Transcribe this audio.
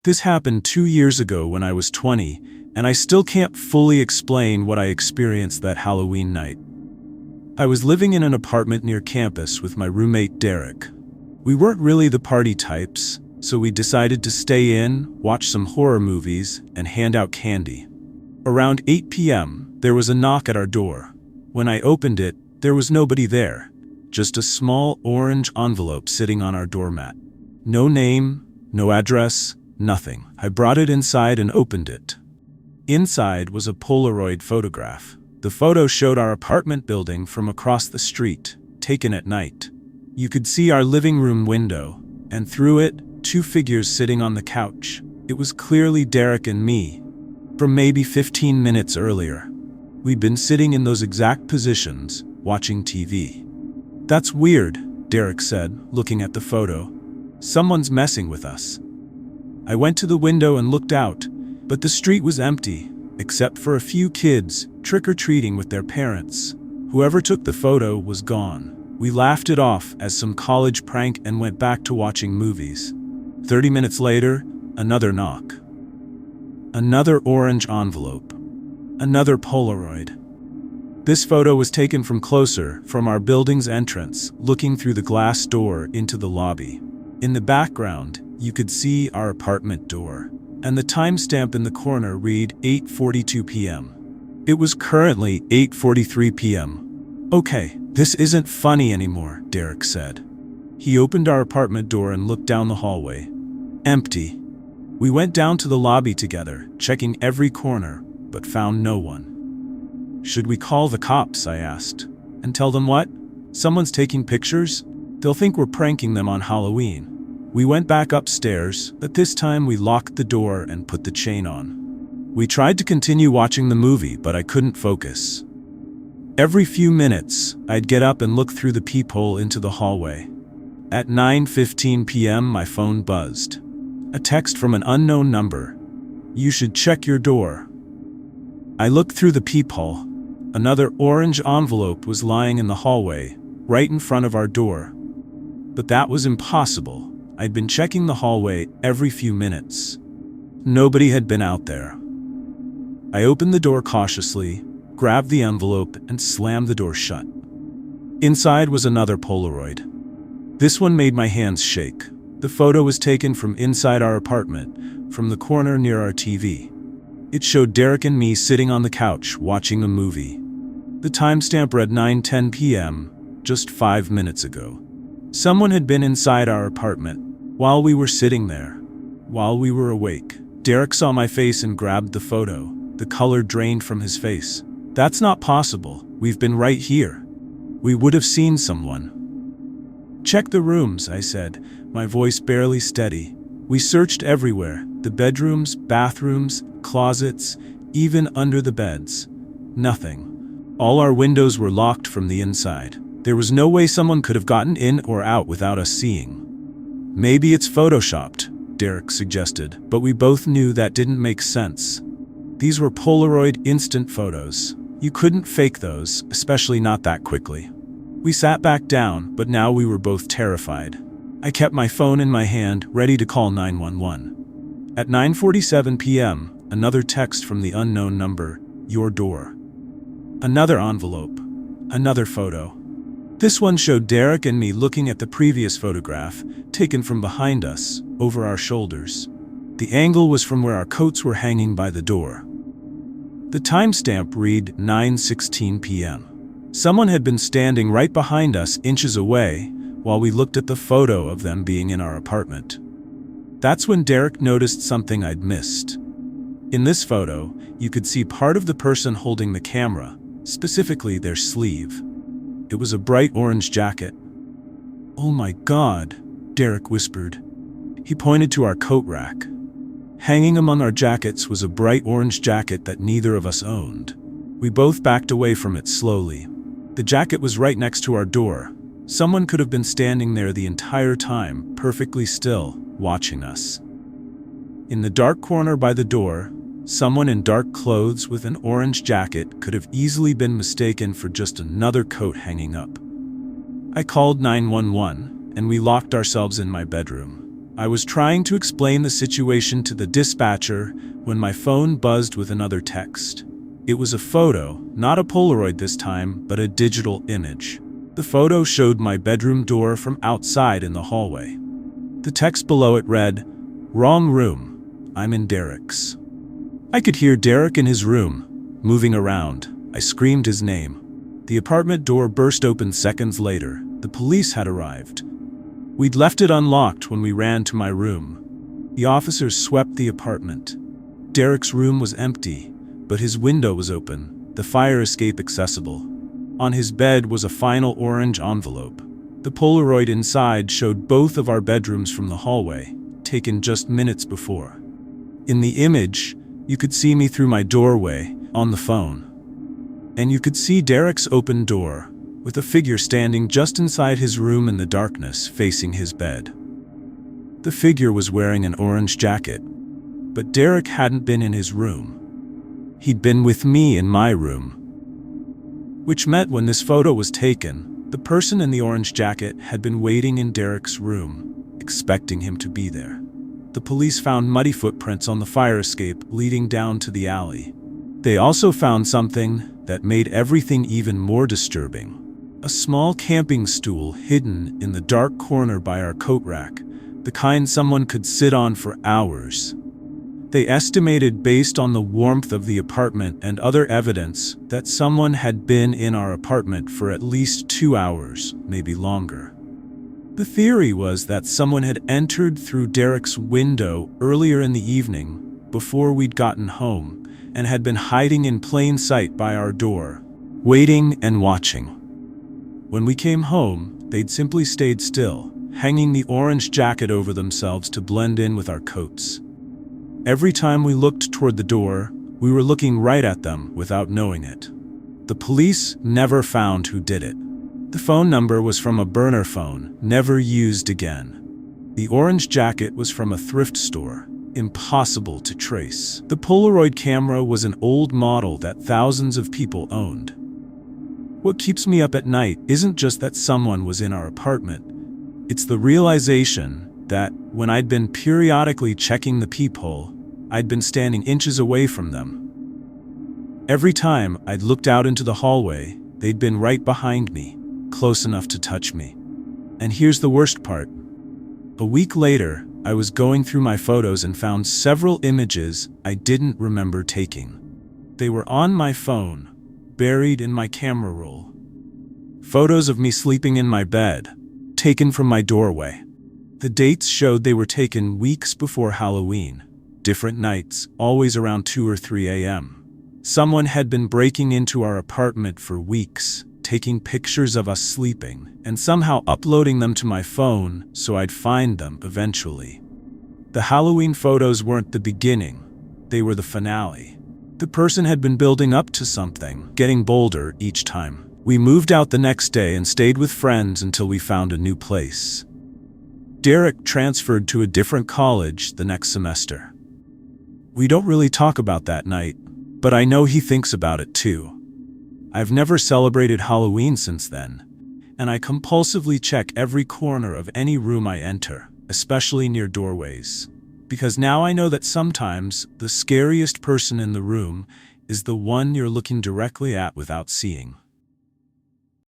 This happened 2 years ago when I was 20, and I still can't fully explain what I experienced that Halloween night. I was living in an apartment near campus with my roommate Derek. We weren't really the party types, so we decided to stay in, watch some horror movies, and hand out candy. Around 8 p.m., there was a knock at our door. When I opened it, there was nobody there, just a small orange envelope sitting on our doormat. No name, no address, nothing. I brought it inside and opened it. Inside was a Polaroid photograph. The photo showed our apartment building from across the street, taken at night. You could see our living room window, and through it, 2 figures sitting on the couch. It was clearly Derek and me, from maybe 15 minutes earlier. We'd been sitting in those exact positions, watching TV. "That's weird," Derek said, looking at the photo. "Someone's messing with us." I went to the window and looked out, but the street was empty, except for a few kids trick-or-treating with their parents. Whoever took the photo was gone. We laughed it off as some college prank and went back to watching movies. 30 minutes later, another knock. Another orange envelope. Another Polaroid. This photo was taken from closer, from our building's entrance, looking through the glass door into the lobby. In the background, you could see our apartment door, and the timestamp in the corner read 8:42 p.m. It was currently 8:43 p.m. "Okay, this isn't funny anymore," Derek said. He opened our apartment door and looked down the hallway. Empty. We went down to the lobby together, checking every corner, but found no one. "Should we call the cops?" I asked. "And tell them what? Someone's taking pictures? They'll think we're pranking them on Halloween." We went back upstairs, but this time we locked the door and put the chain on. We tried to continue watching the movie, but I couldn't focus. Every few minutes, I'd get up and look through the peephole into the hallway. At 9:15 p.m., my phone buzzed. A text from an unknown number. "You should check your door." I looked through the peephole. Another orange envelope was lying in the hallway, right in front of our door. But that was impossible. I'd been checking the hallway every few minutes. Nobody had been out there. I opened the door cautiously, grabbed the envelope, and slammed the door shut. Inside was another Polaroid. This one made my hands shake. The photo was taken from inside our apartment, from the corner near our TV. It showed Derek and me sitting on the couch watching a movie. The timestamp read 9:10 p.m., just 5 minutes ago. Someone had been inside our apartment, while we were sitting there, while we were awake. Derek saw my face and grabbed the photo. The color drained from his face. "That's not possible. We've been right here. We would have seen someone." "Check the rooms," I said, my voice barely steady. We searched everywhere, the bedrooms, bathrooms, closets, even under the beds. Nothing. All our windows were locked from the inside. There was no way someone could have gotten in or out without us seeing. "Maybe it's photoshopped," Derek suggested, but we both knew that didn't make sense. These were Polaroid instant photos. You couldn't fake those, especially not that quickly. We sat back down, but now we were both terrified. I kept my phone in my hand, ready to call 911. At 9:47 p.m., another text from the unknown number, "Your door." Another envelope. Another photo. This one showed Derek and me looking at the previous photograph, taken from behind us, over our shoulders. The angle was from where our coats were hanging by the door. The timestamp read 9:16 p.m. Someone had been standing right behind us, inches away, while we looked at the photo of them being in our apartment. That's when Derek noticed something I'd missed. In this photo, you could see part of the person holding the camera, specifically their sleeve. It was a bright orange jacket. "Oh my God," Derek whispered. He pointed to our coat rack. Hanging among our jackets was a bright orange jacket that neither of us owned. We both backed away from it slowly. The jacket was right next to our door. Someone could have been standing there the entire time, perfectly still, watching us. In the dark corner by the door, someone in dark clothes with an orange jacket could have easily been mistaken for just another coat hanging up. I called 911, and we locked ourselves in my bedroom. I was trying to explain the situation to the dispatcher when my phone buzzed with another text. It was a photo, not a Polaroid this time, but a digital image. The photo showed my bedroom door from outside in the hallway. The text below it read, "Wrong room. I'm in Derek's." I could hear Derek in his room, moving around. I screamed his name. The apartment door burst open seconds later. The police had arrived. We'd left it unlocked when we ran to my room. The officers swept the apartment. Derek's room was empty, but his window was open, the fire escape accessible. On his bed was a final orange envelope. The Polaroid inside showed both of our bedrooms from the hallway, taken just minutes before. In the image, you could see me through my doorway, on the phone. And you could see Derek's open door, with a figure standing just inside his room in the darkness, facing his bed. The figure was wearing an orange jacket, but Derek hadn't been in his room. He'd been with me in my room. Which meant when this photo was taken, the person in the orange jacket had been waiting in Derek's room, expecting him to be there. The police found muddy footprints on the fire escape leading down to the alley. They also found something that made everything even more disturbing. A small camping stool hidden in the dark corner by our coat rack, the kind someone could sit on for hours. They estimated, based on the warmth of the apartment and other evidence, that someone had been in our apartment for at least 2 hours, maybe longer. The theory was that someone had entered through Derek's window earlier in the evening, before we'd gotten home, and had been hiding in plain sight by our door, waiting and watching. When we came home, they'd simply stayed still, hanging the orange jacket over themselves to blend in with our coats. Every time we looked toward the door, we were looking right at them without knowing it. The police never found who did it. The phone number was from a burner phone, never used again. The orange jacket was from a thrift store, impossible to trace. The Polaroid camera was an old model that thousands of people owned. What keeps me up at night isn't just that someone was in our apartment. It's the realization that when I'd been periodically checking the peephole, I'd been standing inches away from them. Every time I'd looked out into the hallway, they'd been right behind me, close enough to touch me. And here's the worst part. A week later, I was going through my photos and found several images I didn't remember taking. They were on my phone, buried in my camera roll. Photos of me sleeping in my bed, taken from my doorway. The dates showed they were taken weeks before Halloween. Different nights, always around 2 or 3 a.m. Someone had been breaking into our apartment for weeks, taking pictures of us sleeping, and somehow uploading them to my phone so I'd find them eventually. The Halloween photos weren't the beginning, they were the finale. The person had been building up to something, getting bolder each time. We moved out the next day and stayed with friends until we found a new place. Derek transferred to a different college the next semester. We don't really talk about that night, but I know he thinks about it too. I've never celebrated Halloween since then, and I compulsively check every corner of any room I enter, especially near doorways, because now I know that sometimes the scariest person in the room is the one you're looking directly at without seeing.